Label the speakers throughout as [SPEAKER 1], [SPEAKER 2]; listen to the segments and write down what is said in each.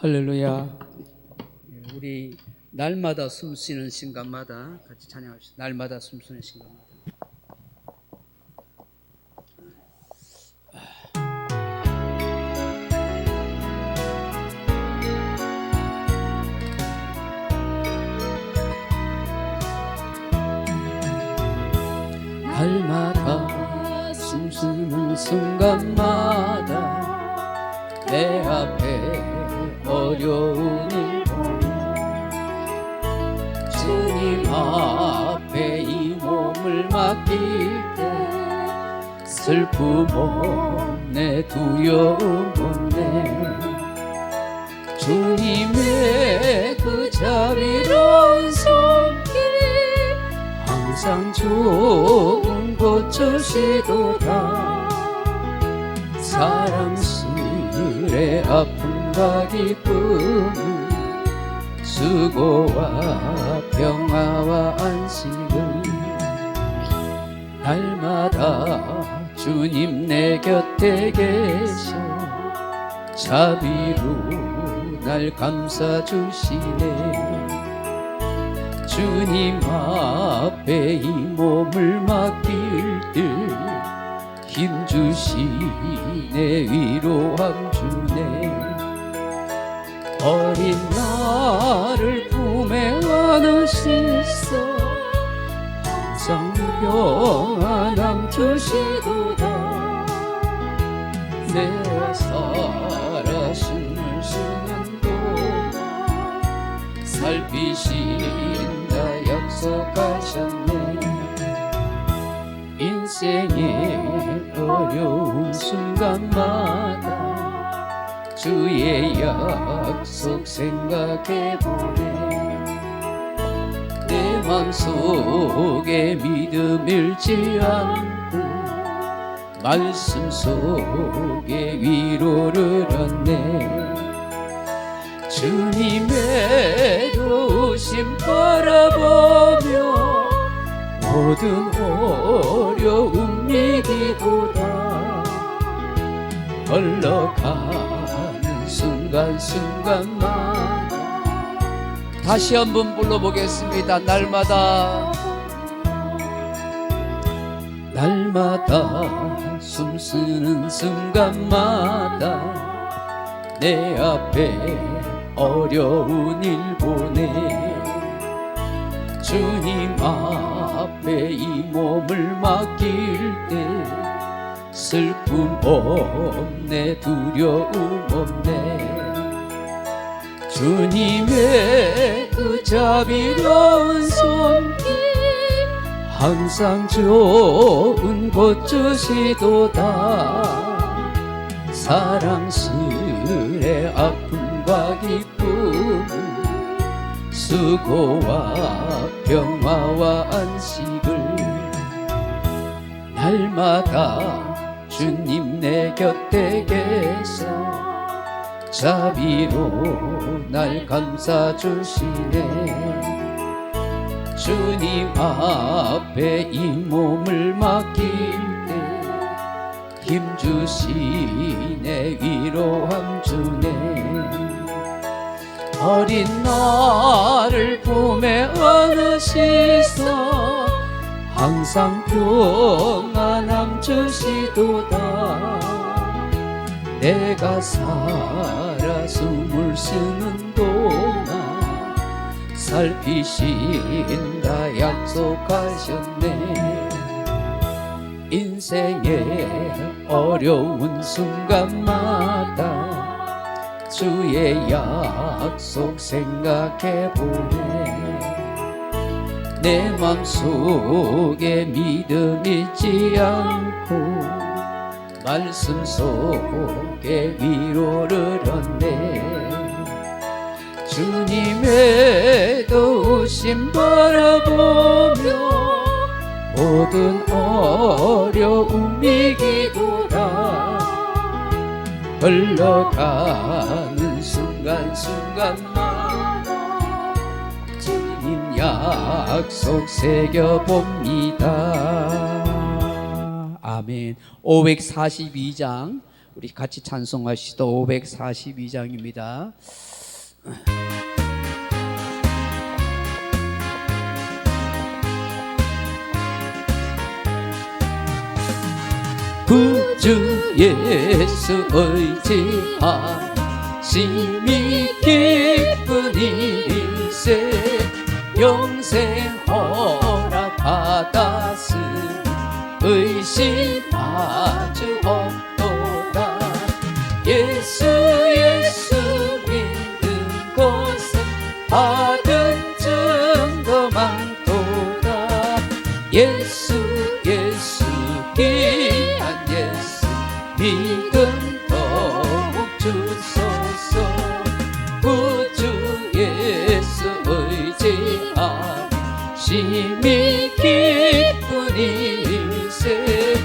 [SPEAKER 1] 할렐루야. 우리 날마다 숨쉬는 순간마다 같이 찬양합시다. 날마다 숨쉬는 순간마다. 날마다 숨쉬는 순간마다 내 앞에 어려운 일 주님 앞에 이 몸을 맡길 때 슬픔 없네 두려움 없네 주님의 그 자비로운 손길 항상 좋은 곳 주시도다 사랑스레 아픔과 기쁨을 수고와 평화와 안식을 날마다 주님 내 곁에 계셔 자비로 날 감싸주시네 주님 앞에 이 몸을 맡길 때 힘주시네 위로함 주네 어린 나를 품에 안으시소 항상 평안함 주시도다 내가 살아 숨을 쉬는 동안 살피신다 약속하셨네 인생의 어려운 순간마다 주의 약속 생각해보네 내 맘속에 믿음 잃지 않고 말씀 속에 위로를 얻네 주님의 도우심 바라보며 모든 어려움 이기도다 흘러가는 순간순간마다 다시 한번 불러보겠습니다. 날마다 숨쉬는 순간마다 내 앞에 어려운 일 보내 주님 앞에 이 몸을 맡길 때 슬픔 없네 두려움 없네 주님의 그 자비로운 손길 항상 좋은 곳 주시도다 사랑스레 아픔과 기쁨 수고와 평화와 안식을 날마다 주님 내 곁에 계셔 자비로 날 감싸주시네 주님 앞에 이 몸을 맡길 때 힘주시네 위로함 주네 어린 나를 품에 안으시소 항상 평안함 주시도다 내가 살아 숨을 쉬는 동안 살피신다 약속하셨네 인생의 어려운 순간마다 주의 약속 생각해보네 내 맘속에 믿음 잊지 않고 말씀 속에 위로를 얻네 주님의 도우심 바라보며 모든 어려움 이기도다 흘러가는 순간순간마다 주님 약속 새겨봅니다. 아멘. 542장 우리 같이 찬송하시다 542장입니다. 구주 예수 의지하심이 기쁜 일세 영생 허락받았으니 의심 아주 없도다. 예수 믿는 것은 받은 증거 많도다. 예수 귀한 예수 믿음 더욱 주소서. 구주 예수 의지하심이 기쁜 일세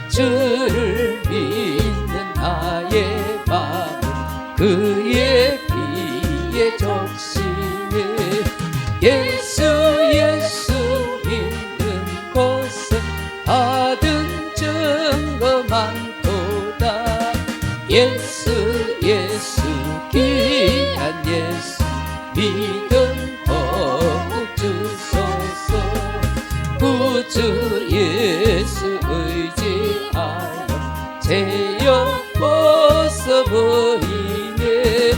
[SPEAKER 1] 주를 믿는 나의 마음 그의 피에 적시네. 예수 믿는 것은 받은 증거 많도다. 예수 귀한 예수 믿음 더욱 주소서. 구주 예수 의지하여 죄악 벗어버리네.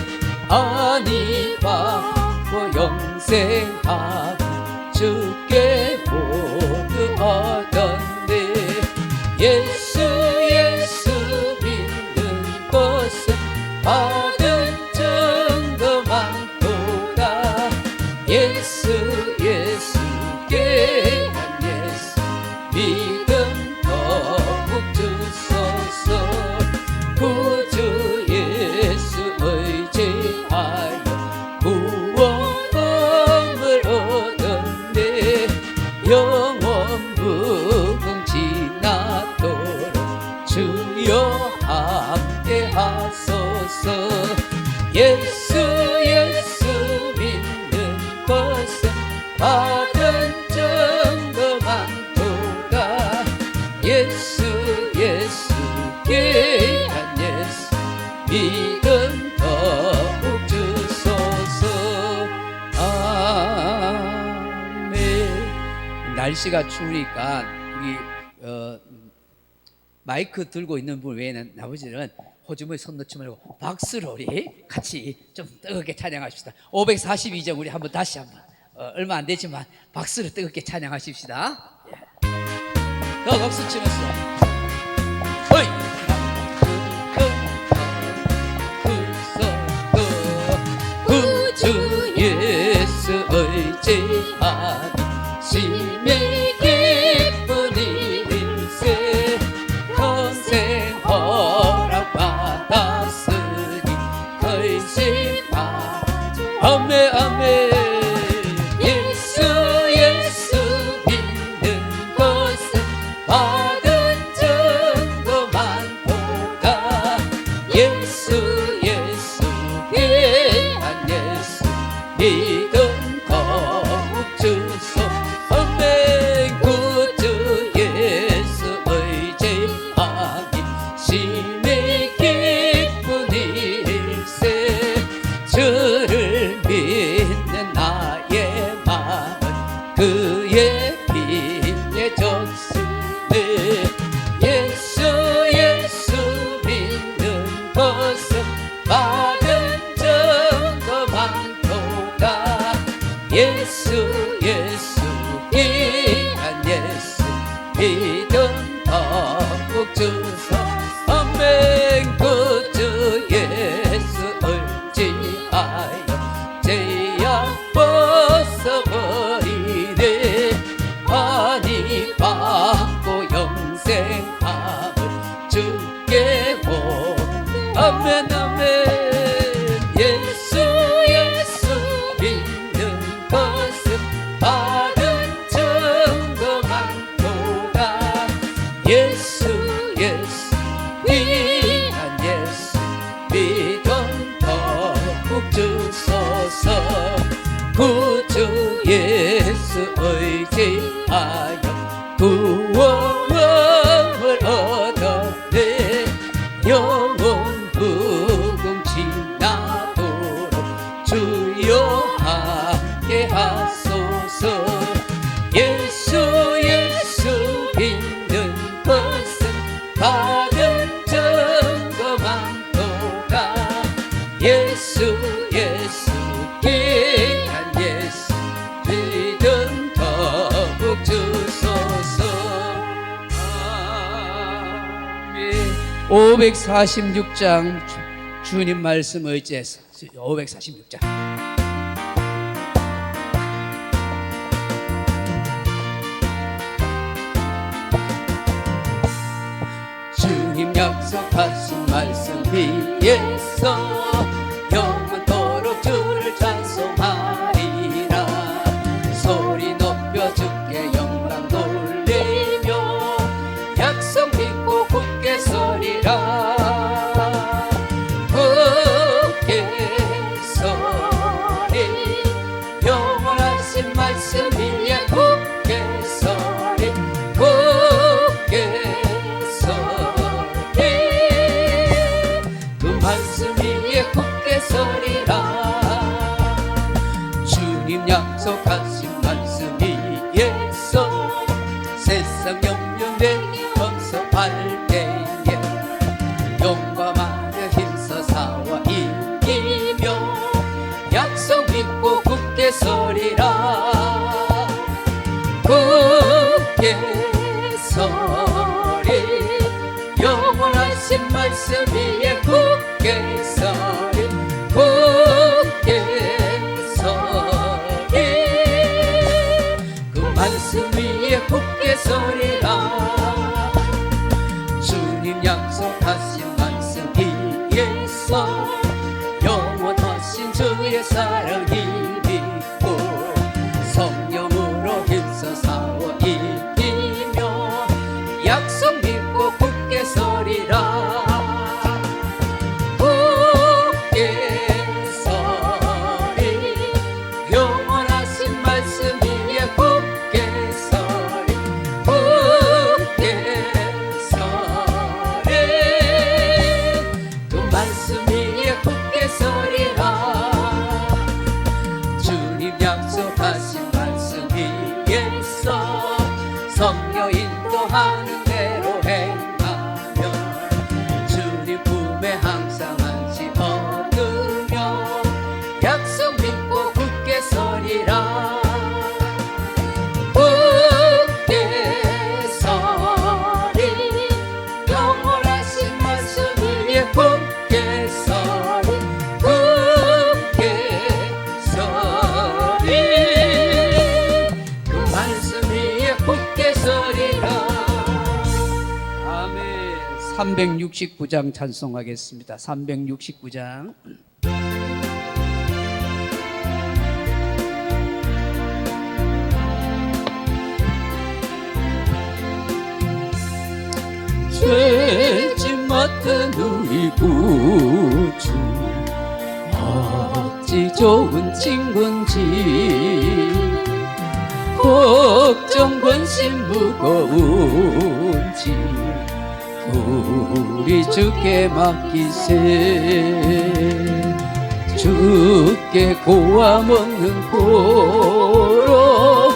[SPEAKER 1] 아니 받고 영생하니 주께 모두 얻었네. 예수 믿는 것은 받은 증거 많도다. 예수 귀한 예수 믿음 더욱 주소서. 구주 예수 의지하여 구원을 얻었네. 영원 무궁지나도록 주여 함께 하소서. 예수 믿는 것은 받은 증거 많도다. 예수 귀한 예수 믿음 더욱 주소서. 아멘. 날씨가 추우니까 우리 마이크 들고 있는 분 외에는 나머지는 호주머니 손 넣지 말고 박수로 우리 같이 좀 뜨겁게 찬양하십시다. 542장 우리 한번 다시 한번 얼마 안 되지만 박수로 뜨겁게 찬양하십시다. 더 박수 치면서 어이 구주 예수 의지하심이 기쁜 일세 평생 허락받았으니 의심 아주 아멘 아멘. 예수 믿는 것은 받은 증거 많도다. 예수 귀한 예수 믿음 더욱 주소. 아멘. 구주 예수 의지하니 심히 기쁜 일세 주를 믿는 나의 마음은 그의 피에 적시네. 예수 믿는 것은 받은 증거 많도다. 예수 귀한 예수 믿음 더욱 주소. 아멘. 구주 예수 의지하여 죄악 벗어버리네. 아니 받고 영생함을 주께 모두 아멘 아멘. 예수 믿는 것은 받은 증거 많도다. 예수 귀한 예수 믿음 더욱 주소서. 구주 예수 의지하여 구원을 얻었네. 영원 예수 예수 귀한 예수 믿음 더욱 주소서. 아멘. 546장 주님 말씀 의지해서 546장 주님 약속하신 말씀 위에서 영원토록 주를 찬송하리라. 소리 높여 주께 영광 돌리며 약속 믿고 굳게 서리라. 굳게 서리 영원하신 말씀 위에 굳게 서리 굳게 말씀 위에 굳게 서리라. 주님 약속하신 말씀 위에서 세상 염려 내기 범섭할 때에 용감하여 힘써 싸워 이기며 약속 믿고 굳게 서리라. 굳게 서리 영원하신 말씀 위에 굳게 서리 굳게 서리 그 말씀 위에 굳게 서리라. 주님 약속하신 말씀 위에서 영원하신 주의 사랑이 믿고 성령으로 힘써 싸워 이기며 약속 믿고 굳게 서리라. 굳게 서리 영원하신 말씀 위에 굳게 서리 굳게 서리 그 말씀 위에 굳게 서리라. 주님 약속하신 말씀 위에서 성령 인도하는 대로 행하며 주님 품에 항상 안시 얻으며 약속 믿고 굳게 서리라. 굳게 서리 영원하신 말씀 위에 굳게 서리 굳게 서리 그 말씀 위에 굳게 서리라. 아멘. 369장 찬송하겠습니다. 369장 죄짓 맡은 우리 구주 어찌 좋은 친구인지 걱정 근심 무거운지 우리 주께 맡기세. 주께 고아 먹는 고로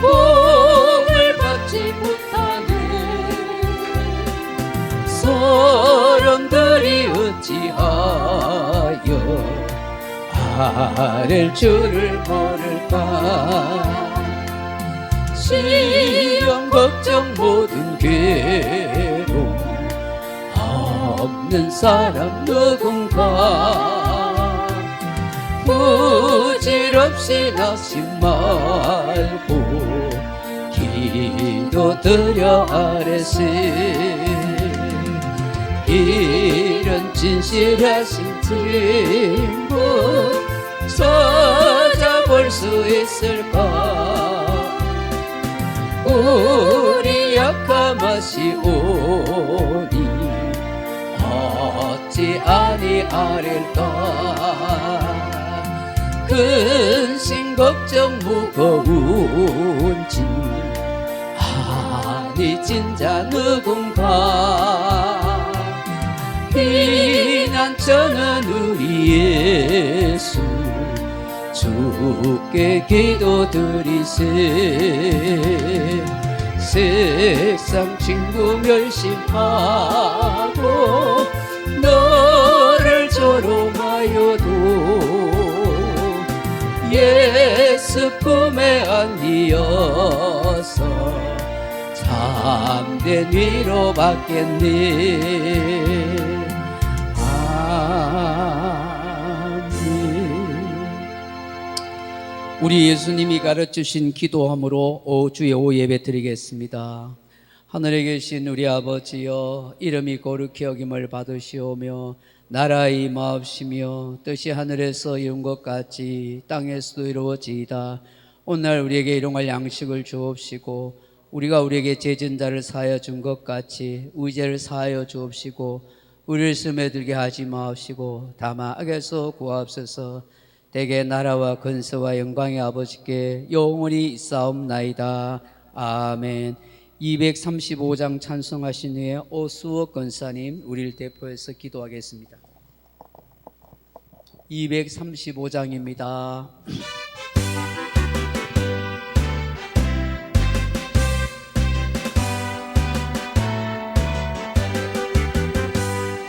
[SPEAKER 1] 복을 받지 못하는 사람들이 어찌하여 아랠 줄을 모를까. 시험 걱정 모든 괴로움 없는 사람 누군가. 부질없이 낙심 말고 기도드려 아뢰세. 이런 진실하신 친구 찾아볼 수 있을까. 우리 약함하시오니 어찌 아니하릴까. 근심 걱정 무거운지 아니 진짜 누군가. 피난처는 우리 예수 주께 기도드리세. 세상 친구 멸심하고 너를 조롱하여도 품에 안기어서 참된 위로 받겠니. 우리 예수님이 가르치신 기도함으로 주의 오예배 드리겠습니다. 하늘에 계신 우리 아버지여, 이름이 거룩히 여김을 받으시오며 나라의 임하옵시며 뜻이 하늘에서 이룬 것 같이 땅에서도 이루어지이다. 오늘 우리에게 일용할 양식을 주옵시고 우리가 우리에게 죄진 자를 사하여 준 것 같이 우리 죄를 사하여 주옵시고 우리를 시험에 들게 하지 마옵시고 다만 악에서 구하옵소서. 대개 나라와 근세와 영광의 아버지께 영원히 있사옵나이다. 아멘. 235장 찬송하신 후에 오수옥 권사님 우리를 대표해서 기도하겠습니다. 235장입니다.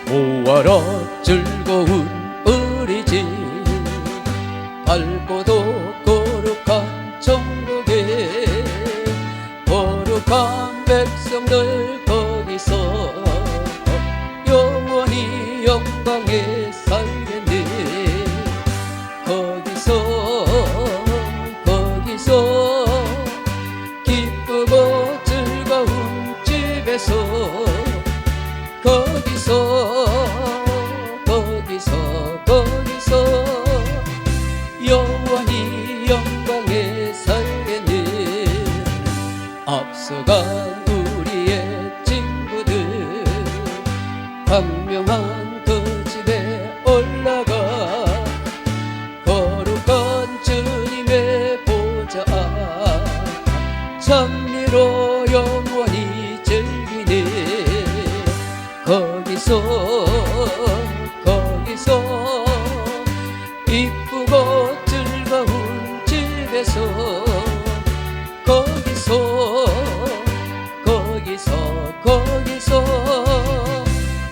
[SPEAKER 1] 모아라 즐거운 우리 집 밝고도 거룩한 천국에 거룩한 백성들 거기서 영원히 영광에 살겠네. 거기서 기쁘고 즐거운 집에서 거기서 영원히 영광에 살겠네. 앞서간 우리의 친구들 광명한 그 집에 올라가 거룩한 주님의 보좌 찬미로 영원히 즐기네. 거기서 이쁘고 즐거운 집에서 거기서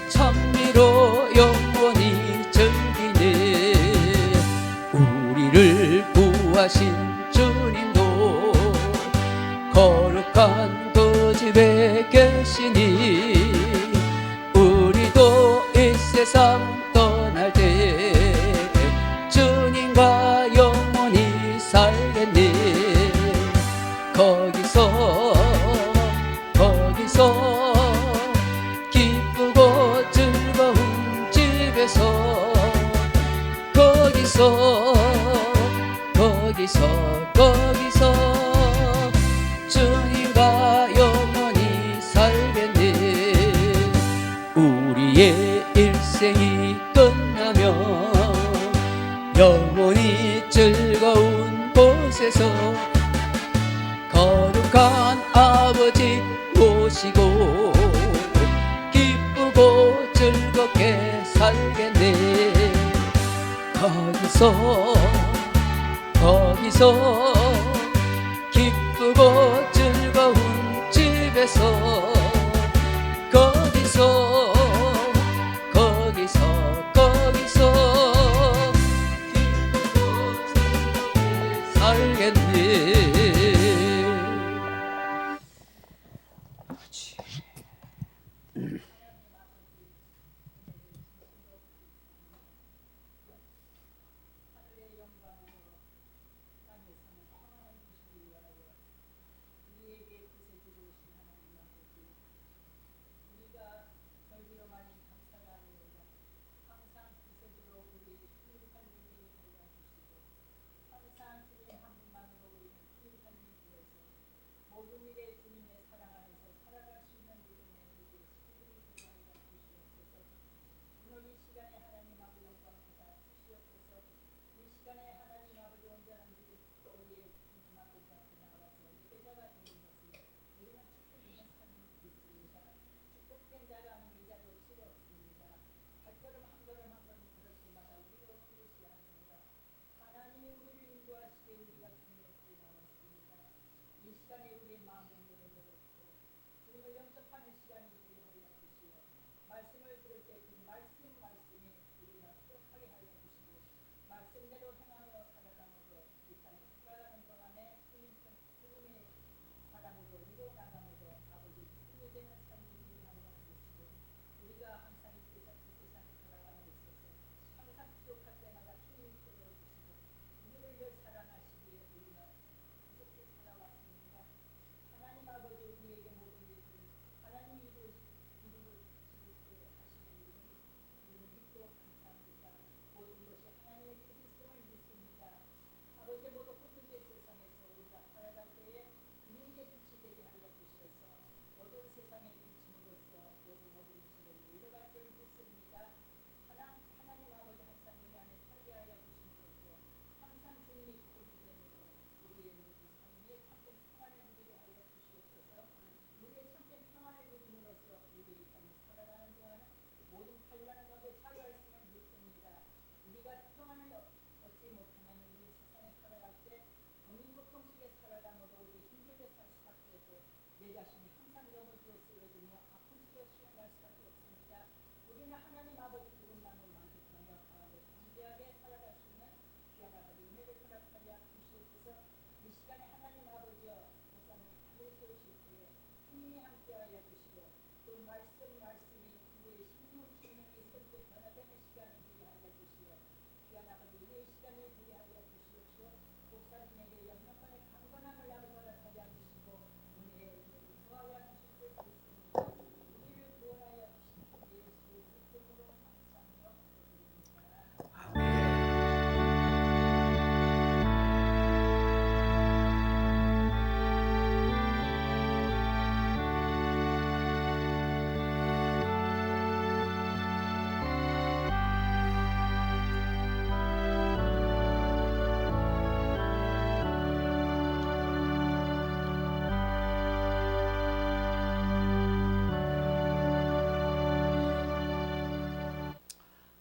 [SPEAKER 1] 찬미로 영원히 즐기네. 우리를 구하신 주님도 거룩한 그 집에 계시니 우리도 이 세상 떠날 때 주님과 영원히 살겠네. 거기서 기쁘고 즐거운 집에서 거기서 주님과 영원히 살겠네. 우리의 일생이 끝나면 영원히 즐거운 곳에서 거룩한 아버지 모시고 기쁘고 즐겁게 살겠네. 거기서 기쁘고 즐거운 집에서 거기서 기쁘고 즐겁게 살겠네. 말씀대로 행하며 살아가므로 이 땅에 살아가는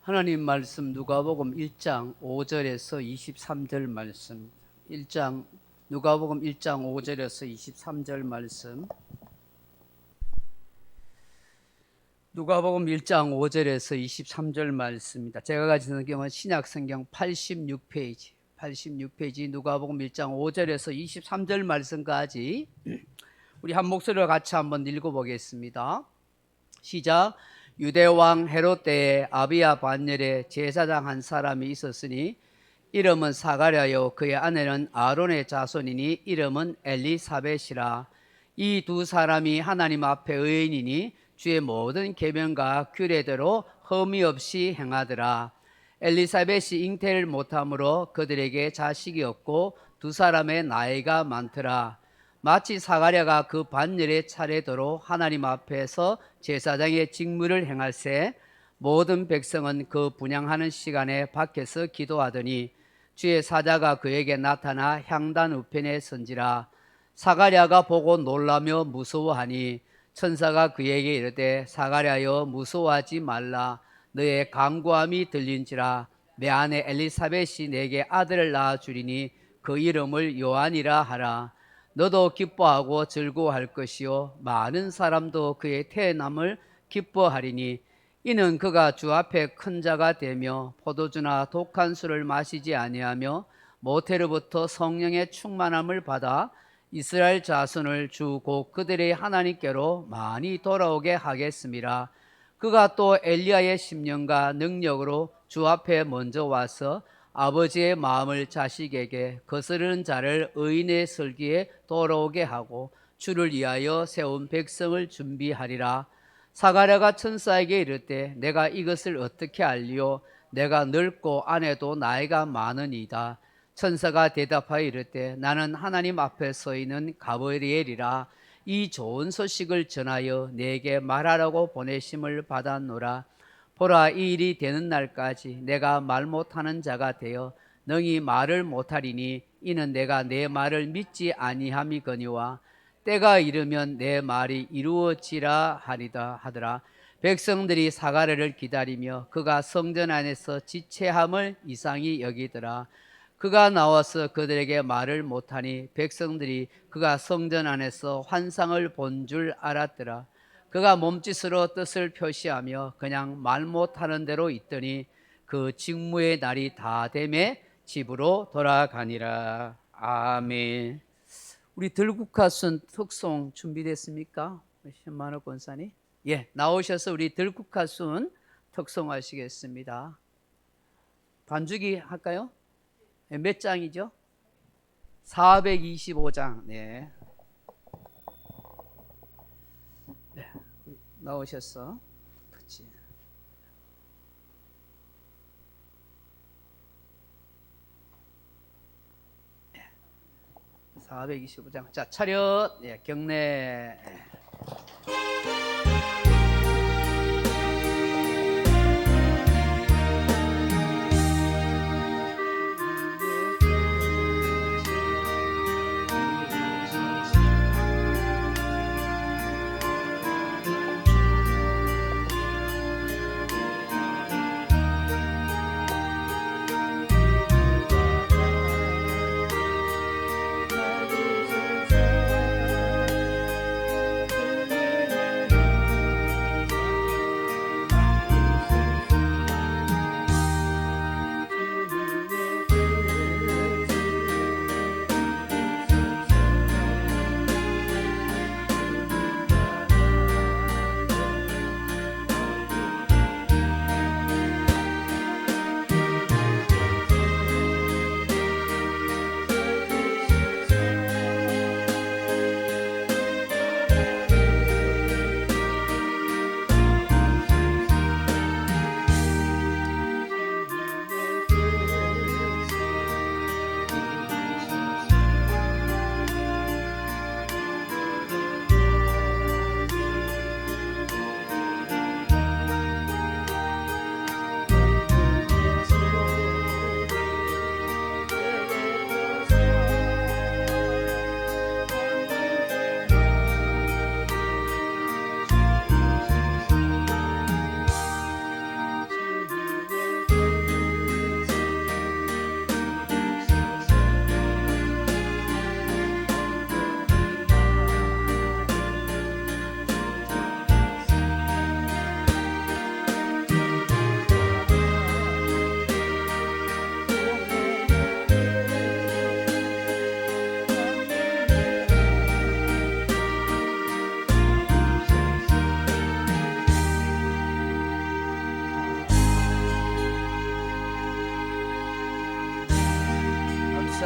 [SPEAKER 1] 하나님 말씀 누가복음 1장 5절에서 23절 말씀. 1장 누가복음 1장 5절에서 23절 말씀. 누가복음 1장 5절에서 23절 말씀입니다. 제가 가진 성경은 신약 성경 86페이지 누가복음 1장 5절에서 23절 말씀까지 우리 한 목소리로 같이 한번 읽어보겠습니다. 시작. 유대왕 헤롯 때에 아비야 반열에 제사장 한 사람이 있었으니 이름은 사가랴요 그의 아내는 아론의 자손이니 이름은 엘리사벳이라. 이 두 사람이 하나님 앞에 의인이니 주의 모든 계명과 규례대로 흠이 없이 행하더라. 엘리사벳이 잉태를 못함으로 그들에게 자식이 없고 두 사람의 나이가 많더라. 마치 사가랴가 그 반열의 차례대로 하나님 앞에서 제사장의 직무를 행할새 모든 백성은 그 분향하는 시간에 밖에서 기도하더니 주의 사자가 그에게 나타나 향단 우편에 선지라. 사가랴가 보고 놀라며 무서워하니 천사가 그에게 이르되 사가랴여 무서워하지 말라. 너의 간구함이 들린지라. 내 아내 엘리사벳이 내게 아들을 낳아주리니 그 이름을 요한이라 하라. 너도 기뻐하고 즐거워할 것이요 많은 사람도 그의 태어남을 기뻐하리니 이는 그가 주 앞에 큰 자가 되며 포도주나 독한 술을 마시지 아니하며 모태로부터 성령의 충만함을 받아 이스라엘 자손을 주 곧 그들의 하나님께로 많이 돌아오게 하겠습니다. 그가 또 엘리야의 심령과 능력으로 주 앞에 먼저 와서 아버지의 마음을 자식에게 거스르는 자를 의인의 설기에 돌아오게 하고 주를 위하여 세운 백성을 준비하리라. 사가랴가 천사에게 이르되 내가 이것을 어떻게 알리오? 내가 늙고 아내도 나이가 많으니이다. 천사가 대답하여 이르되 나는 하나님 앞에 서 있는 가브리엘이라. 이 좋은 소식을 전하여 내게 말하라고 보내심을 받았노라. 보라, 이 일이 되는 날까지 내가 말 못하는 자가 되어 능히 말을 못하리니 이는 내가 내 말을 믿지 아니함이거니와 때가 이르면 내 말이 이루어지라 하더라. 백성들이 사가랴를 기다리며 그가 성전 안에서 지체함을 이상히 여기더라. 그가 나와서 그들에게 말을 못하니 백성들이 그가 성전 안에서 환상을 본 줄 알았더라. 그가 몸짓으로 뜻을 표시하며 그냥 말 못하는 대로 있더니 그 직무의 날이 다 되매 집으로 돌아가니라. 아멘. 우리 들국화순 특송 준비됐습니까? 10만 권사님, 예, 나오셔서 우리 들국화순 특송하시겠습니다. 반주기 할까요? 네, 몇 장이죠? 425장. 네. 네. 나오셨어. 그렇지. 425장. 자, 차렷. 예, 경례.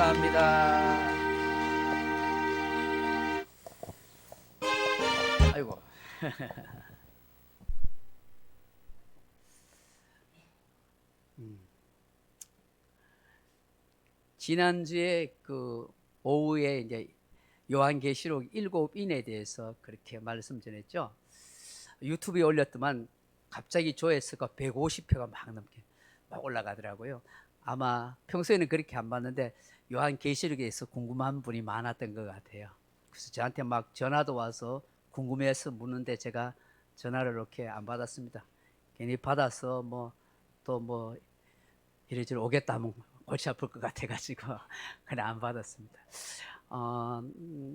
[SPEAKER 1] 감사합니다. 아이고. 지난주에 그 오후에 이제 요한계시록 7인에 대해서 그렇게 말씀 전했죠. 유튜브에 올렸더만 갑자기 조회수가 150회가 막 넘게 막 올라가더라고요. 아마 평소에는 그렇게 안 봤는데 요한계시록에 대해서 궁금한 분이 많았던 것 같아요. 그래서 저한테 막 전화도 와서 궁금해서 묻는데 제가 전화를 이렇게 안 받았습니다. 괜히 받아서 또 이래저래 오겠다 하면 골치 아플 것 같아가지고 그냥 안 받았습니다.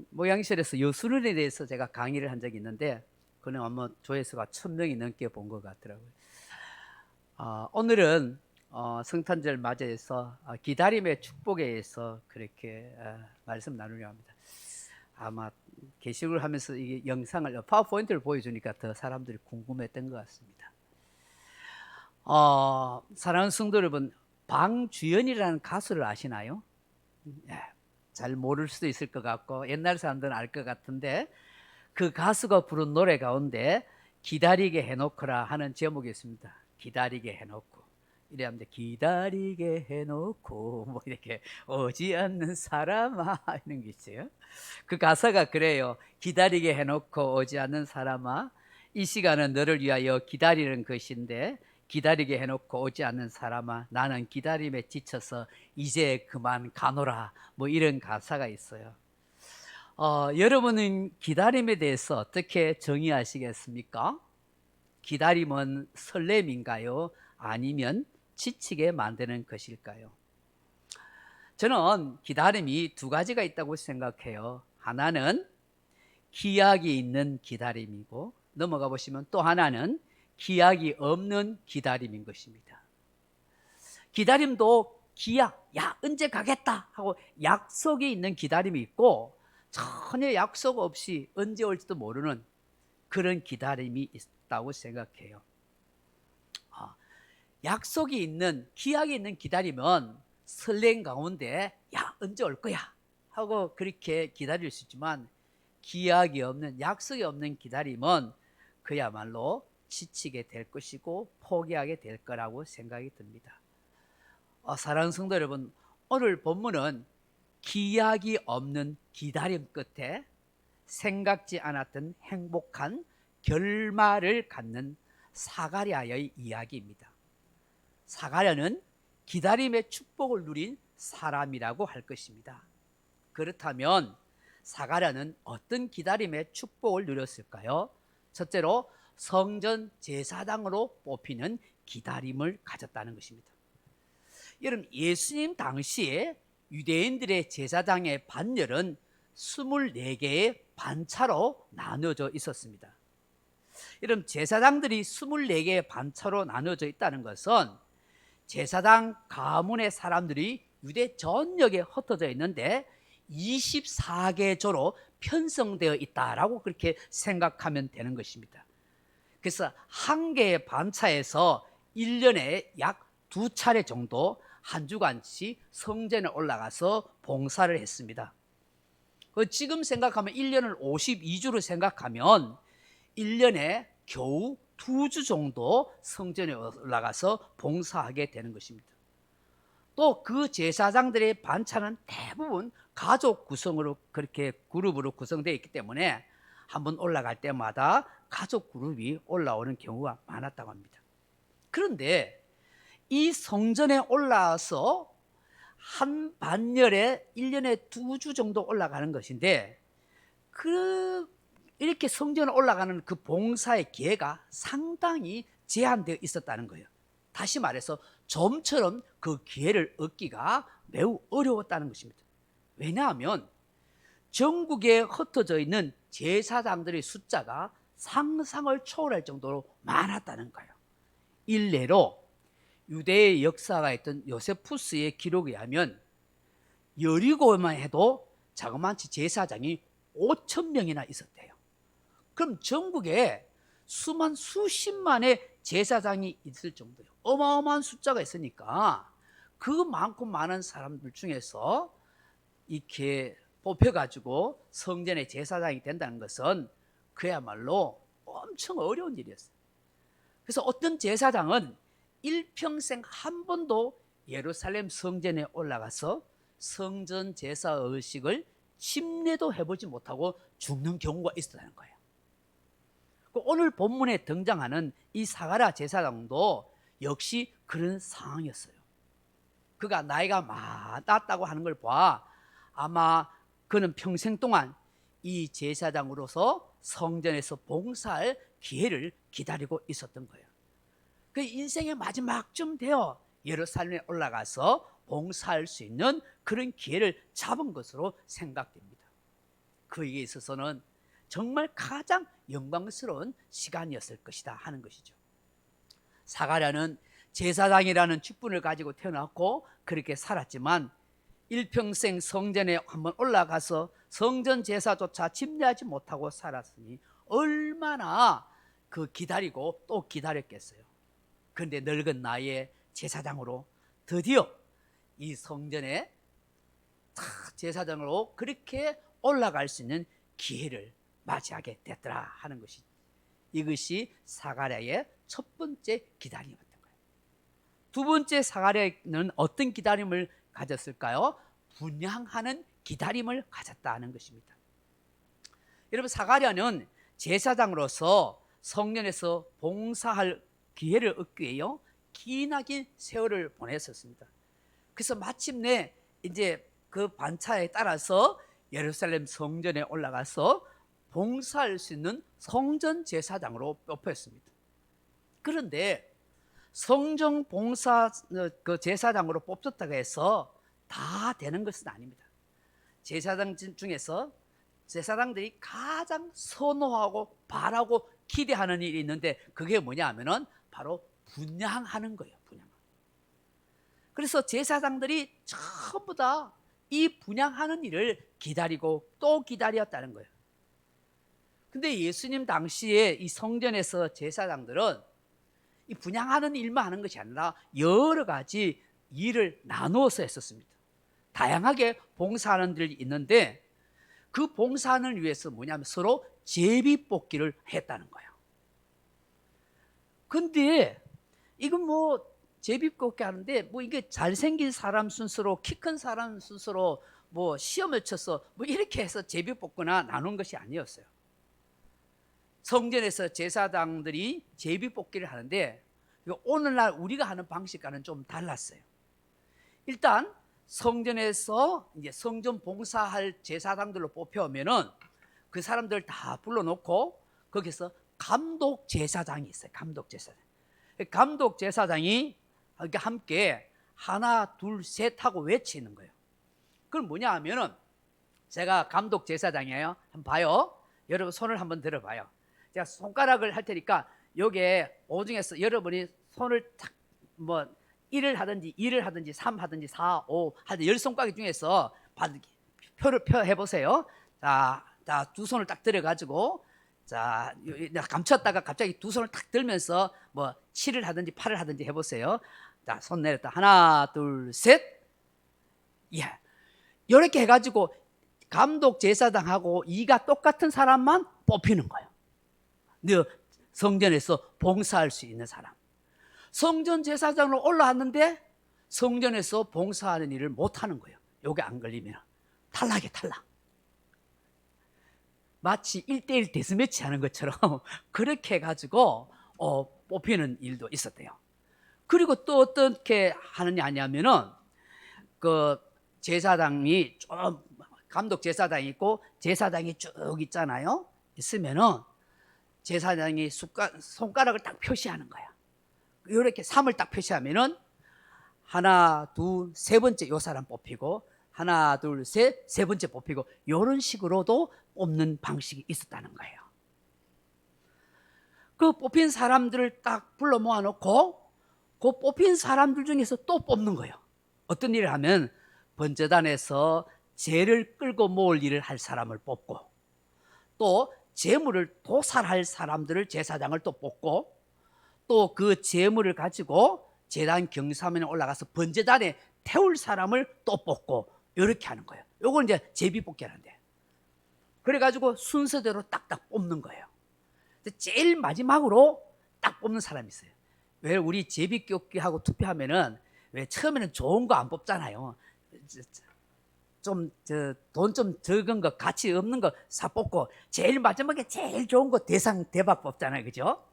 [SPEAKER 1] 모양실에서 여수론에 대해서 제가 강의를 한 적이 있는데 그는 아마 조회수가 1000명이 넘게 본 것 같더라고요. 오늘은 성탄절 맞이해서 기다림의 축복에 의해서 그렇게 말씀 나누려 합니다. 아마 게시를 하면서 이 영상을 파워포인트를 보여주니까 더 사람들이 궁금했던 것 같습니다. 사랑하는 성도 여러분, 방주연이라는 가수를 아시나요? 잘 모를 수도 있을 것 같고 옛날 사람들은 알 것 같은데 그 가수가 부른 노래 가운데 기다리게 해놓거라 하는 제목이 있습니다. 기다리게 해놓고 이래 하면 기다리게 해놓고 이렇게 오지 않는 사람아 이런 게 있어요. 그 가사가 그래요. 기다리게 해놓고 오지 않는 사람아, 이 시간은 너를 위하여 기다리는 것인데 기다리게 해놓고 오지 않는 사람아, 나는 기다림에 지쳐서 이제 그만 가노라, 이런 가사가 있어요. 여러분은 기다림에 대해서 어떻게 정의하시겠습니까? 기다림은 설렘인가요? 아니면 지치게 만드는 것일까요? 저는 기다림이 두 가지가 있다고 생각해요. 하나는 기약이 있는 기다림이고 넘어가 보시면 또 하나는 기약이 없는 기다림인 것입니다. 기다림도 기약, 언제 가겠다 하고 약속이 있는 기다림이 있고 전혀 약속 없이 언제 올지도 모르는 그런 기다림이 있다고 생각해요. 약속이 있는, 기약이 있는 기다리면 설렘 가운데 야 언제 올 거야 하고 그렇게 기다릴 수 있지만, 기약이 없는, 약속이 없는 기다림은 그야말로 지치게 될 것이고 포기하게 될 거라고 생각이 듭니다. 사랑하는 성도 여러분, 오늘 본문은 기약이 없는 기다림 끝에 생각지 않았던 행복한 결말을 갖는 사가랴의 이야기입니다. 사가랴는 기다림의 축복을 누린 사람이라고 할 것입니다. 그렇다면 사가랴는 어떤 기다림의 축복을 누렸을까요? 첫째로 성전 제사장으로 뽑히는 기다림을 가졌다는 것입니다. 여러분, 예수님 당시에 유대인들의 제사장의 반열은 24개의 반차로 나누어져 있었습니다. 여러분, 제사장들이 24개의 반차로 나누어져 있다는 것은 제사장 가문의 사람들이 유대 전역에 흩어져 있는데 24개 조로 편성되어 있다라고 그렇게 생각하면 되는 것입니다. 그래서 한 개의 반차에서 1년에 약 2차례 정도 한 주간씩 성전에 올라가서 봉사를 했습니다. 지금 생각하면 1년을 52주로 생각하면 1년에 겨우 2주 정도 성전에 올라가서 봉사하게 되는 것입니다. 또 그 제사장들의 반차는 대부분 가족 구성으로, 그렇게 그룹으로 구성되어 있기 때문에 한번 올라갈 때마다 가족 그룹이 올라오는 경우가 많았다고 합니다. 그런데 이 성전에 올라와서 한 반열에 1년에 2주 정도 올라가는 것인데, 이렇게 성전에 올라가는 그 봉사의 기회가 상당히 제한되어 있었다는 거예요. 다시 말해서 좀처럼 그 기회를 얻기가 매우 어려웠다는 것입니다. 왜냐하면 전국에 흩어져 있는 제사장들의 숫자가 상상을 초월할 정도로 많았다는 거예요. 일례로 유대의 역사가 있던 요세푸스의 기록에 의하면 여리고만 해도 자그마치 제사장이 5,000명이나 있었대요. 그럼 전국에 수십만의 제사장이 있을 정도예요. 어마어마한 숫자가 있으니까 그 많고 많은 사람들 중에서 이렇게 뽑혀가지고 성전의 제사장이 된다는 것은 그야말로 엄청 어려운 일이었어요. 그래서 어떤 제사장은 일평생 한 번도 예루살렘 성전에 올라가서 성전 제사 의식을 침례도 해보지 못하고 죽는 경우가 있었다는 거예요. 오늘 본문에 등장하는 이 사가랴 제사장도 역시 그런 상황이었어요. 그가 나이가 많았다고 하는 걸 봐 아마 그는 평생 동안 이 제사장으로서 성전에서 봉사할 기회를 기다리고 있었던 거예요. 그 인생의 마지막쯤 되어 예루살렘에 올라가서 봉사할 수 있는 그런 기회를 잡은 것으로 생각됩니다. 그에게 있어서는 정말 가장 영광스러운 시간이었을 것이다 하는 것이죠. 사가랴는 제사장이라는 직분을 가지고 태어났고 그렇게 살았지만 일평생 성전에 한번 올라가서 성전 제사조차 침례하지 못하고 살았으니 얼마나 기다리고 또 기다렸겠어요. 그런데 늙은 나이에 제사장으로 드디어 이 성전에 제사장으로 그렇게 올라갈 수 있는 기회를 맞이하게 됐더라 하는 것이, 이것이 사가랴의 첫 번째 기다림이었던 거예요. 두 번째 사가랴는 어떤 기다림을 가졌을까요? 분향하는 기다림을 가졌다 하는 것입니다. 여러분, 사가랴는 제사장으로서 성전에서 봉사할 기회를 얻기 위해요 기나긴 세월을 보냈었습니다. 그래서 마침내 이제 그 반차에 따라서 예루살렘 성전에 올라가서 봉사할 수 있는 성전 제사장으로 뽑혔습니다. 그런데 성전 봉사 제사장으로 뽑혔다고 해서 다 되는 것은 아닙니다. 제사장 중에서 제사장들이 가장 선호하고 바라고 기대하는 일이 있는데 그게 뭐냐 하면은 바로 분향하는 거예요. 분향. 그래서 제사장들이 전부 다 이 분향하는 일을 기다리고 또 기다렸다는 거예요. 근데 예수님 당시에 이 성전에서 제사장들은 이 분향하는 일만 하는 것이 아니라 여러 가지 일을 나누어서 했었습니다. 다양하게 봉사하는 일이 있는데 그 봉사하는 일 위해서 뭐냐면 서로 제비뽑기를 했다는 거예요. 근데 이건 뭐 제비뽑기 하는데 뭐 이게 잘생긴 사람 순서로 키 큰 사람 순서로 뭐 시험을 쳐서 뭐 이렇게 해서 제비뽑거나 나눈 것이 아니었어요. 성전에서 제사장들이 제비뽑기를 하는데 오늘날 우리가 하는 방식과는 좀 달랐어요. 일단 성전에서 이제 성전 봉사할 제사장들로 뽑혀오면은 그 사람들 다 불러놓고 거기서 감독 제사장이 있어요. 감독 제사장. 감독 제사장이 함께 하나 둘 셋 하고 외치는 거예요. 그럼 뭐냐 하면은 제가 감독 제사장이에요. 한번 봐요. 여러분 손을 한번 들어봐요. 제가 손가락을 할 테니까 여기에 오중에서 여러분이 손을 탁 뭐 1을 하든지 2를 하든지 3 하든지 4, 5 하든지 10손가락 중에서 표를 해보세요. 자, 두 손을 딱 들어가지고 자, 감췄다가 갑자기 두 손을 딱 들면서 뭐 7을 하든지 8을 하든지 해보세요. 자, 손 내렸다. 하나, 둘, 셋. 예. 이렇게 해가지고 감독 제사장하고 이가 똑같은 사람만 뽑히는 거예요. 성전에서 봉사할 수 있는 사람. 성전 제사장으로 올라왔는데 성전에서 봉사하는 일을 못하는 거예요. 요게 안 걸리면 탈락이에요. 탈락. 마치 1대1 데스매치 하는 것처럼 그렇게 해가지고 뽑히는 일도 있었대요. 그리고 또 어떻게 하느냐 하냐면은 그 제사장이 좀 감독 제사장이 있고 제사장이 쭉 있잖아요. 있으면은 제사장이 손가락을 딱 표시하는 거야. 이렇게 3을 딱 표시하면은 하나, 둘, 세 번째 요 사람 뽑히고 하나, 둘, 셋, 세 번째 뽑히고 이런 식으로도 뽑는 방식이 있었다는 거예요. 그 뽑힌 사람들을 딱 불러 모아놓고 그 뽑힌 사람들 중에서 또 뽑는 거예요. 어떤 일을 하면 번제단에서 재를 끌고 모을 일을 할 사람을 뽑고 또 재물을 도살할 사람들을 제사장을 또 뽑고 또 그 재물을 가지고 제단 경사면에 올라가서 번제단에 태울 사람을 또 뽑고 이렇게 하는 거예요. 요걸 이제 제비뽑기라는데 그래가지고 순서대로 딱딱 뽑는 거예요. 제일 마지막으로 딱 뽑는 사람이 있어요. 왜 우리 제비뽑기하고 투표하면은 왜 처음에는 좋은 거 안 뽑잖아요. 돈 좀 적은 거 가치 없는 거 사 뽑고 제일 마지막에 제일 좋은 거 대박 뽑잖아요. 그죠?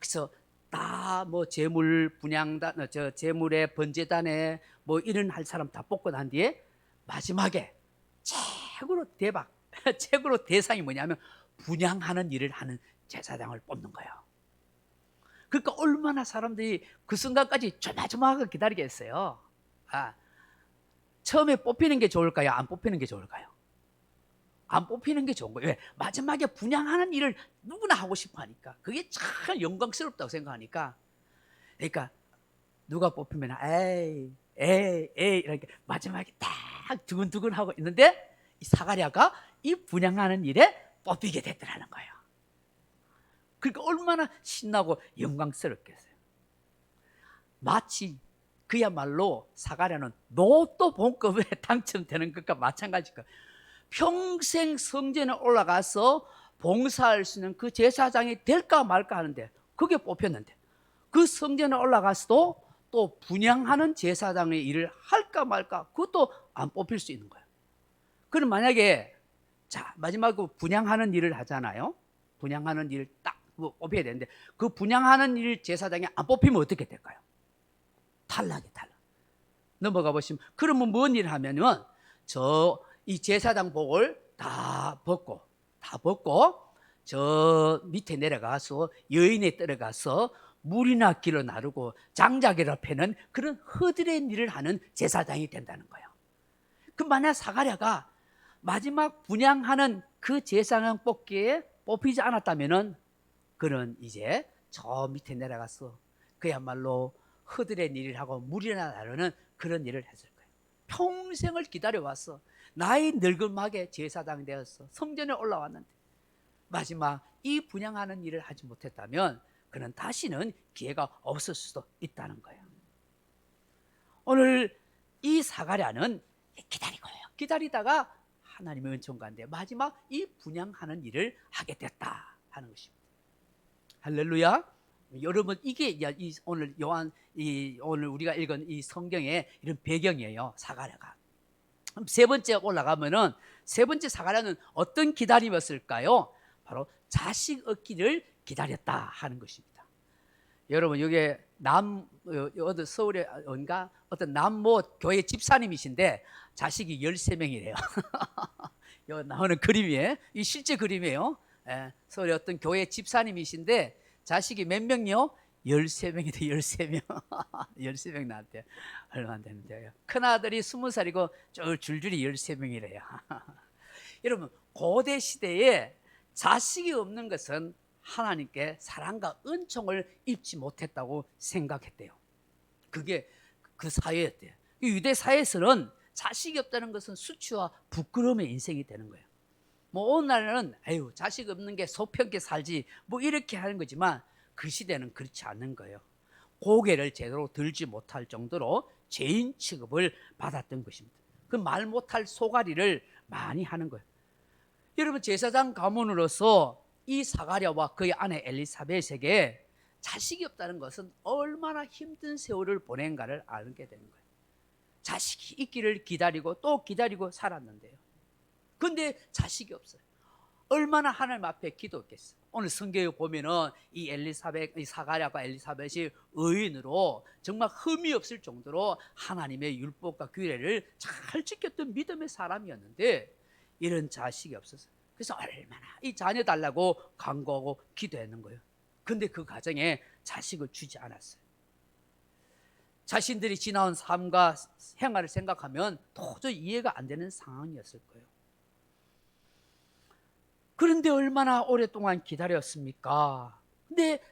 [SPEAKER 1] 그래서 다 뭐 재물 분향단 재물의 번제단에 뭐 이런 할 사람 다 뽑고 난 뒤에 마지막에 최고로 최고로 대상이 뭐냐면 분향하는 일을 하는 제사장을 뽑는 거예요. 그러니까 얼마나 사람들이 그 순간까지 조마조마하게 기다리겠어요. 처음에 뽑히는 게 좋을까요? 안 뽑히는 게 좋을까요? 안 뽑히는 게 좋은 거예요. 왜? 마지막에 분향하는 일을 누구나 하고 싶어 하니까 그게 참 영광스럽다고 생각하니까 그러니까 누가 뽑히면 에이 이렇게 마지막에 딱 두근두근 하고 있는데 이 사가랴가 이 분향하는 일에 뽑히게 됐더라는 거예요. 그러니까 얼마나 신나고 영광스럽겠어요. 마치 그야말로 사가랴는 로또 본급에 당첨되는 것과 마찬가지일 거예요. 평생 성전에 올라가서 봉사할 수 있는 그 제사장이 될까 말까 하는데 그게 뽑혔는데 그 성전에 올라가서도 또 분향하는 제사장의 일을 할까 말까 그것도 안 뽑힐 수 있는 거예요. 그럼 만약에 자 마지막으로 분향하는 일을 하잖아요. 분향하는 일을 딱 뽑혀야 되는데 그 분향하는 일 제사장이 안 뽑히면 어떻게 될까요? 탈락. 넘어가 보시면 그러면 뭔 일을 하면은 이 제사장 복을 다 벗고 저 밑에 내려가서 여인에 들어가서 물이나 길어 나르고 장작이라 패는 그런 허드렛 일을 하는 제사장이 된다는 거예요. 그 만약 사가랴가 마지막 분향하는 그 제사장 뽑기에 뽑히지 않았다면은 그는 이제 저 밑에 내려가서 그야말로 허드렛 일을 하고 물이나 나르는 그런 일을 했을 거예요. 평생을 기다려왔어. 나이 늙음하게 제사장 되었어. 성전에 올라왔는데 마지막 이 분양하는 일을 하지 못했다면 그는 다시는 기회가 없을 수도 있다는 거예요. 오늘 이 사가랴는 기다리다가 하나님의 은총 가운데 마지막 이 분양하는 일을 하게 됐다 하는 것입니다. 할렐루야. 여러분, 이게 오늘 오늘 우리가 읽은 이 성경의 이런 배경이에요. 사가랴가. 세 번째 올라가면은 세 번째 사가랴는 어떤 기다림이었을까요? 바로 자식 얻기를 기다렸다 하는 것입니다. 여러분, 여기 서울에 어떤 남모 교회 집사님이신데 자식이 13명이래요. 여기 나오는 그림이에요. 이 실제 그림이에요. 서울에 어떤 교회 집사님이신데 자식이 몇 명이요? 13명이래. 13명. 13명 나한테 얼마 안 되는데요. 큰아들이 20살이고 줄줄이 13명이래요. 여러분, 고대 시대에 자식이 없는 것은 하나님께 사랑과 은총을 입지 못했다고 생각했대요. 그게 그 사회였대요. 유대 사회에서는 자식이 없다는 것은 수치와 부끄러움의 인생이 되는 거예요. 뭐 오늘날은 자식 없는 게 소평게 살지 뭐 이렇게 하는 거지만 그 시대는 그렇지 않는 거예요. 고개를 제대로 들지 못할 정도로 죄인 취급을 받았던 것입니다. 그 말 못할 소가리를 많이 하는 거예요. 여러분, 제사장 가문으로서 이 사가랴와 그의 아내 엘리사벳에게 자식이 없다는 것은 얼마나 힘든 세월을 보낸가를 알게 되는 거예요. 자식이 있기를 기다리고 또 기다리고 살았는데요. 근데 자식이 없어요. 얼마나 하나님 앞에 기도했겠어요. 오늘 성경에 보면은 이 사가랴과 엘리사벳이 의인으로 정말 흠이 없을 정도로 하나님의 율법과 규례를 잘 지켰던 믿음의 사람이었는데 이런 자식이 없었어요. 그래서 얼마나 이 자녀 달라고 간구하고 기도했는 거예요. 근데 그 가정에 자식을 주지 않았어요. 자신들이 지나온 삶과 생활을 생각하면 도저히 이해가 안 되는 상황이었을 거예요. 그런데 얼마나 오랫동안 기다렸습니까? 근데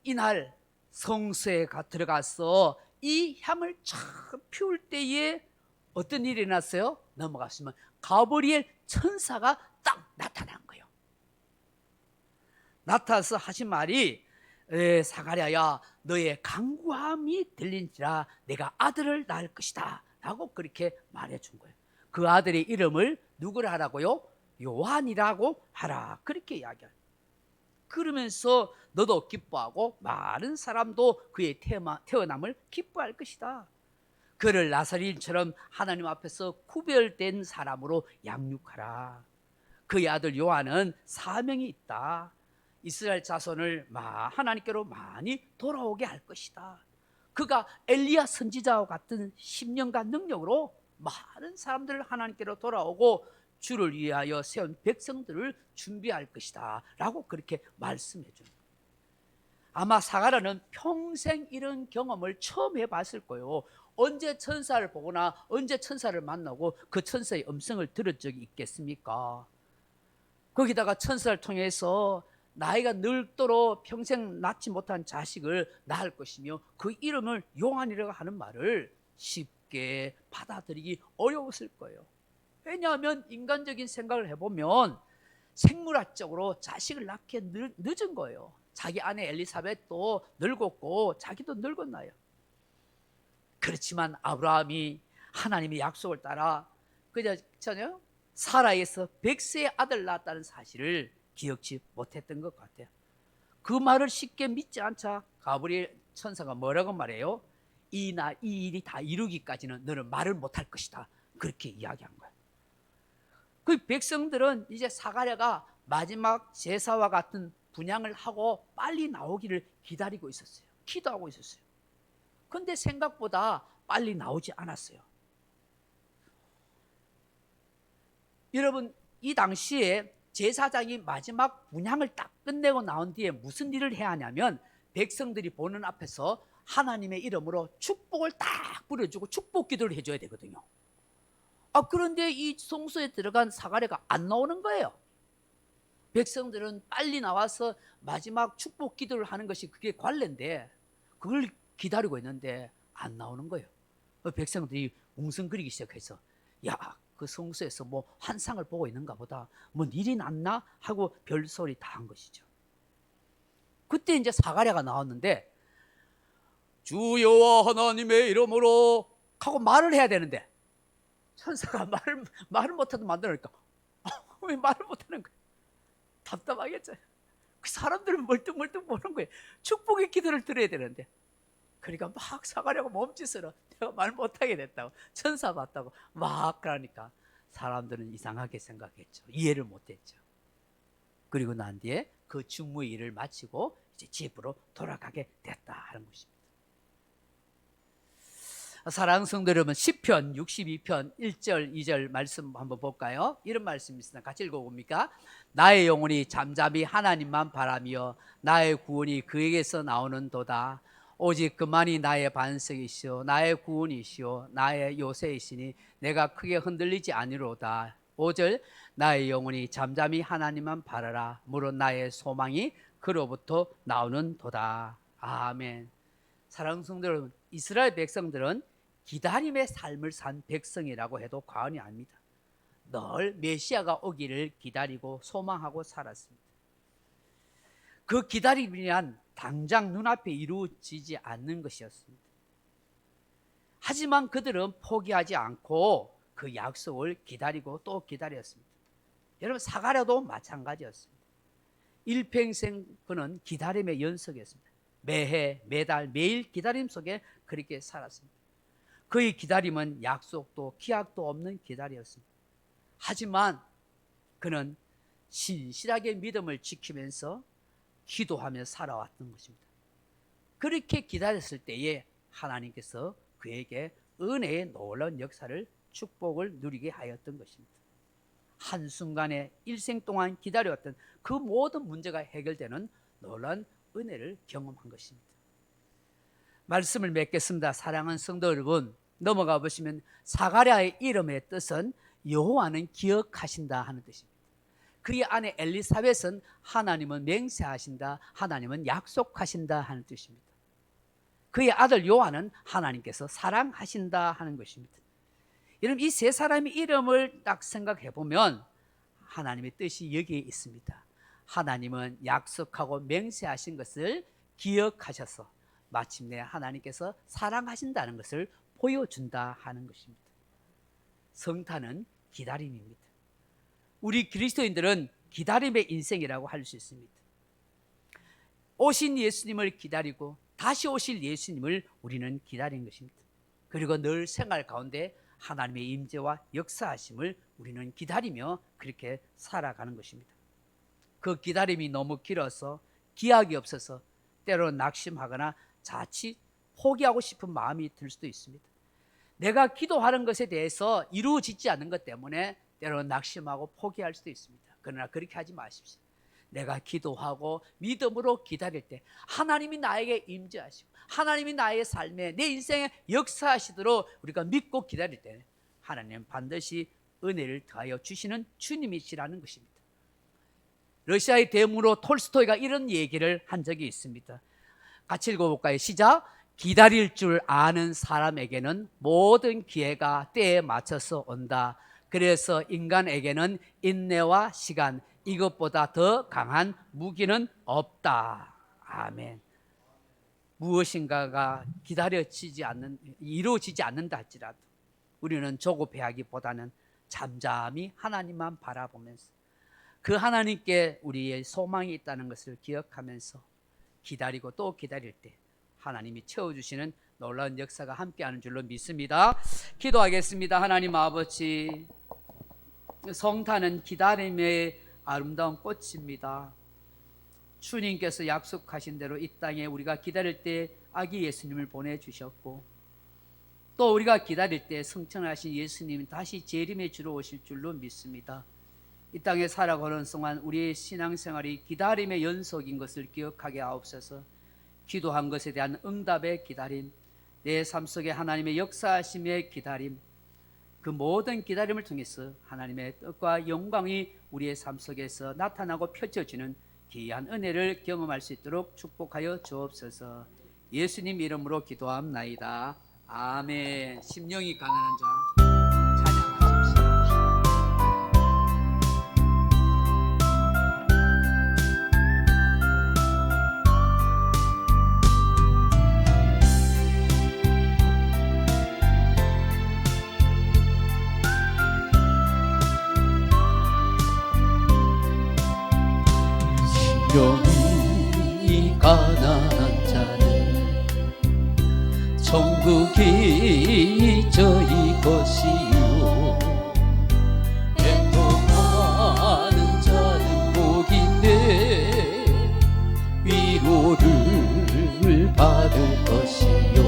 [SPEAKER 1] 이날 성소에 들어가서 이 향을 쫙 피울 때에 어떤 일이 났어요? 넘어갔으면 가브리엘 천사가 딱 나타난 거예요. 나타나서 하신 말이 사가랴야, 너의 간구함이 들린지라 내가 아들을 낳을 것이다 라고 그렇게 말해준 거예요. 그 아들의 이름을 누구를 하라고요? 요한이라고 하라, 그렇게 이야기해요. 그러면서 너도 기뻐하고 많은 사람도 그의 태어남을 기뻐할 것이다. 그를 나사렛처럼 하나님 앞에서 구별된 사람으로 양육하라. 그의 아들 요한은 사명이 있다. 이스라엘 자손을 하나님께로 많이 돌아오게 할 것이다. 그가 엘리야 선지자와 같은 10년간 능력으로 많은 사람들을 하나님께로 돌아오고 주를 위하여 세운 백성들을 준비할 것이다 라고 그렇게 말씀해 줍니다. 아마 사가랴는 평생 이런 경험을 처음 해봤을 거예요. 언제 천사를 보거나 언제 천사를 만나고 그 천사의 음성을 들은 적이 있겠습니까? 거기다가 천사를 통해서 나이가 늙도록 평생 낳지 못한 자식을 낳을 것이며 그 이름을 요한이라고 하는 말을 쉽게 받아들이기 어려웠을 거예요. 왜냐하면 인간적인 생각을 해보면 생물학적으로 자식을 낳기에 늦은 거예요. 자기 아내 엘리사벳도 늙었고 자기도 늙었나요. 그렇지만 아브라함이 하나님의 약속을 따라 전혀 사라에서 100세의 아들 낳았다는 사실을 기억지 못했던 것 같아요. 그 말을 쉽게 믿지 않자 가브리엘 천사가 뭐라고 말해요? 이 일이 다 이루기까지는 너는 말을 못할 것이다, 그렇게 이야기한 거예요. 그 백성들은 이제 사가랴가 마지막 제사와 같은 분향을 하고 빨리 나오기를 기다리고 있었어요. 기도하고 있었어요. 그런데 생각보다 빨리 나오지 않았어요. 여러분, 이 당시에 제사장이 마지막 분향을 딱 끝내고 나온 뒤에 무슨 일을 해야 하냐면 백성들이 보는 앞에서 하나님의 이름으로 축복을 딱 뿌려주고 축복 기도를 해줘야 되거든요. 그런데 이 성소에 들어간 사가랴가 안 나오는 거예요. 백성들은 빨리 나와서 마지막 축복 기도를 하는 것이 그게 관례인데 그걸 기다리고 있는데 안 나오는 거예요. 백성들이 웅성거리기 시작해서 야, 그 성소에서 뭐 환상을 보고 있는가 보다, 뭐 일이 났나 하고 별소리 다 한 것이죠. 그때 이제 사가랴가 나왔는데 주여와 하나님의 이름으로 하고 말을 해야 되는데 천사가 말을 못해도 만들어니까 왜 말을 못하는 거야? 답답하겠죠. 그 사람들은 멀뚱멀뚱 보는 거예요. 축복의 기도를 드려야 되는데. 그러니까 막 사가랴가 몸짓으로 내가 말 못하게 됐다고, 천사 봤다고 막 그러니까 사람들은 이상하게 생각했죠. 이해를 못했죠. 그리고 난 뒤에 그 중무 일을 마치고 이제 집으로 돌아가게 됐다 하는 것입니다. 사랑하는 성도 여러분, 시편 62편 1절 2절 말씀 한번 볼까요? 이런 말씀이 있습니다. 같이 읽어봅니까? 나의 영혼이 잠잠히 하나님만 바라며 나의 구원이 그에게서 나오는도다. 오직 그만이 나의 반석이시오 나의 구원이시오 나의 요새이시니 내가 크게 흔들리지 아니로다. 5절 나의 영혼이 잠잠히 하나님만 바라라. 물론 나의 소망이 그로부터 나오는도다. 아멘. 사랑하는 성도 여러분, 이스라엘 백성들은 기다림의 삶을 산 백성이라고 해도 과언이 아닙니다. 늘 메시아가 오기를 기다리고 소망하고 살았습니다. 그 기다림이란 당장 눈앞에 이루어지지 않는 것이었습니다. 하지만 그들은 포기하지 않고 그 약속을 기다리고 또 기다렸습니다. 여러분, 사가랴도 마찬가지였습니다. 일평생 그는 기다림의 연속이었습니다. 매해 매달 매일 기다림 속에 그렇게 살았습니다. 그의 기다림은 약속도 기약도 없는 기다림이었습니다. 하지만 그는 신실하게 믿음을 지키면서 기도하며 살아왔던 것입니다. 그렇게 기다렸을 때에 하나님께서 그에게 은혜의 놀라운 역사를, 축복을 누리게 하였던 것입니다. 한순간에 일생 동안 기다려왔던 그 모든 문제가 해결되는 놀라운 은혜를 경험한 것입니다. 말씀을 맺겠습니다. 사랑하는 성도 여러분, 넘어가 보시면 사가랴의 이름의 뜻은 여호와는 기억하신다 하는 뜻입니다. 그의 아내 엘리사벳은 하나님은 맹세하신다, 하나님은 약속하신다 하는 뜻입니다. 그의 아들 요한은 하나님께서 사랑하신다 하는 것입니다. 여러분, 이 세 사람의 이름을 딱 생각해 보면 하나님의 뜻이 여기에 있습니다. 하나님은 약속하고 맹세하신 것을 기억하셔서 마침내 하나님께서 사랑하신다는 것을 보여준다 하는 것입니다. 성탄은 기다림입니다. 우리 그리스도인들은 기다림의 인생이라고 할 수 있습니다. 오신 예수님을 기다리고 다시 오실 예수님을 우리는 기다린 것입니다. 그리고 늘 생활 가운데 하나님의 임재와 역사하심을 우리는 기다리며 그렇게 살아가는 것입니다. 그 기다림이 너무 길어서 기약이 없어서 때로는 낙심하거나 자칫 포기하고 싶은 마음이 들 수도 있습니다. 내가 기도하는 것에 대해서 이루어지지 않는 것 때문에 때로는 낙심하고 포기할 수도 있습니다. 그러나 그렇게 하지 마십시오. 내가 기도하고 믿음으로 기다릴 때 하나님이 나에게 임재하시고 하나님이 나의 삶에, 내 인생에 역사하시도록 우리가 믿고 기다릴 때 하나님은 반드시 은혜를 더하여 주시는 주님이시라는 것입니다. 러시아의 대문호 톨스토이가 이런 얘기를 한 적이 있습니다. 같이 읽어볼까요? 시작. 기다릴 줄 아는 사람에게는 모든 기회가 때에 맞춰서 온다. 그래서 인간에게는 인내와 시간, 이것보다 더 강한 무기는 없다. 아멘. 무엇인가가 이루어지지 않는다 할지라도 우리는 조급해하기보다는 잠잠히 하나님만 바라보면서 그 하나님께 우리의 소망이 있다는 것을 기억하면서 기다리고 또 기다릴 때 하나님이 채워주시는 놀라운 역사가 함께하는 줄로 믿습니다. 기도하겠습니다. 하나님 아버지, 성탄은 기다림의 아름다운 꽃입니다. 주님께서 약속하신 대로 이 땅에 우리가 기다릴 때 아기 예수님을 보내주셨고 또 우리가 기다릴 때 성천하신 예수님이 다시 재림에 주러 오실 줄로 믿습니다. 이 땅에 살아가는 동안 우리의 신앙생활이 기다림의 연속인 것을 기억하게 하옵소서. 기도한 것에 대한 응답의 기다림, 내 삶 속에 하나님의 역사하심의 기다림, 그 모든 기다림을 통해서 하나님의 뜻과 영광이 우리의 삶 속에서 나타나고 펼쳐지는 귀한 은혜를 경험할 수 있도록 축복하여 주옵소서. 예수님 이름으로 기도합나이다. 아멘. 심령이 가난한 자 찬양하십시오. 영이 가난한 자는 천국이 저희 것이요 애통하는 자는 복인데 위로를 받을 것이요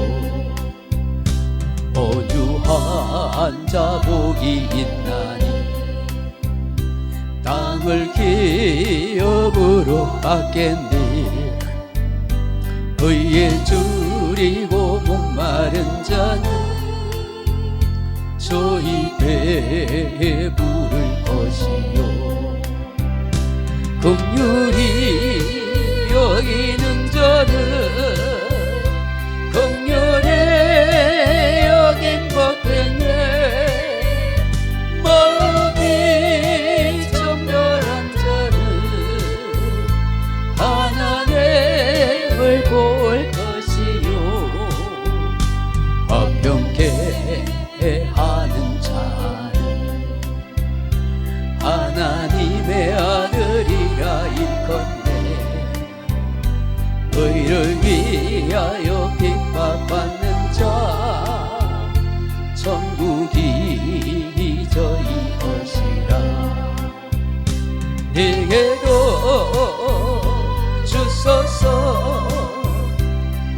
[SPEAKER 1] 온유한 자 복이 있나니 땅을 기업으로 받겠네. 의에 줄이고 목마른 자는 저희 배에 부를 것이요 긍휼히 여기는 자는 긍휼히 여긴 받겠네. 마음이 정결한 자는 하나님을 볼 것이요 화평케 하는 자는 하나님의 아들이라 일컫네. 의를 위하여 핍박받는 자 천국이 저희 것이라. 내게도 주소서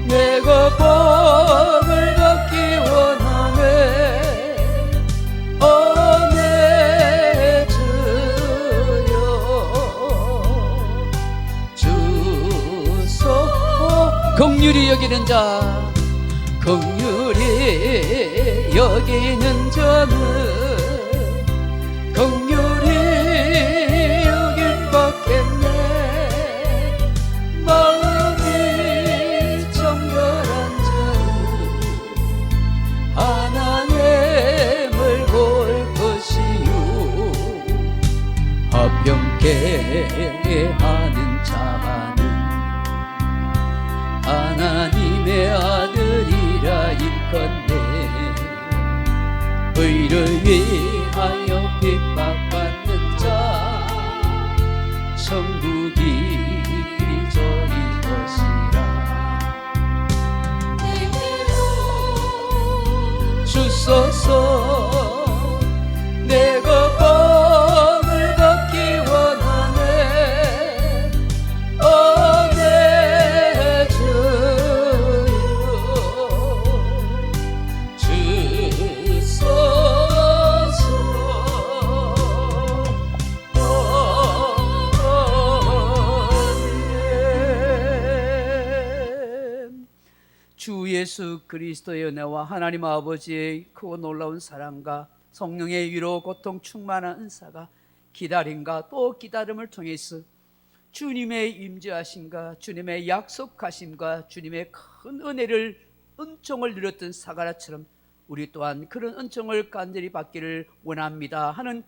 [SPEAKER 1] 내가 복을 받기 원하네. 내 주여 주소 긍휼히 여기는 자 긍휼히 여기는 자는 긍휼히 여길 받겠네. 마음이 정결한 자는 하나님을 볼 것이요 화평케 하는 자는 하나님의 아들이라 일컫네. 의를 위하여 핍박받는 자 천국이 저희 것이라. 주소서 내가 복을 받기 원하네. 내 주여 주소서 주 예수 그리스도의 은혜와 하나님 아버지의 크고 놀라운 사랑과 성령의 위로 고통 충만한 은사가 기다림과 또 기다림을 통해서 주님의 임재하심과 주님의 약속하심과 주님의 큰 은혜를 은총을 누렸던 사가랴처럼 우리 또한 그런 은총을 간절히 받기를 원합니다 하는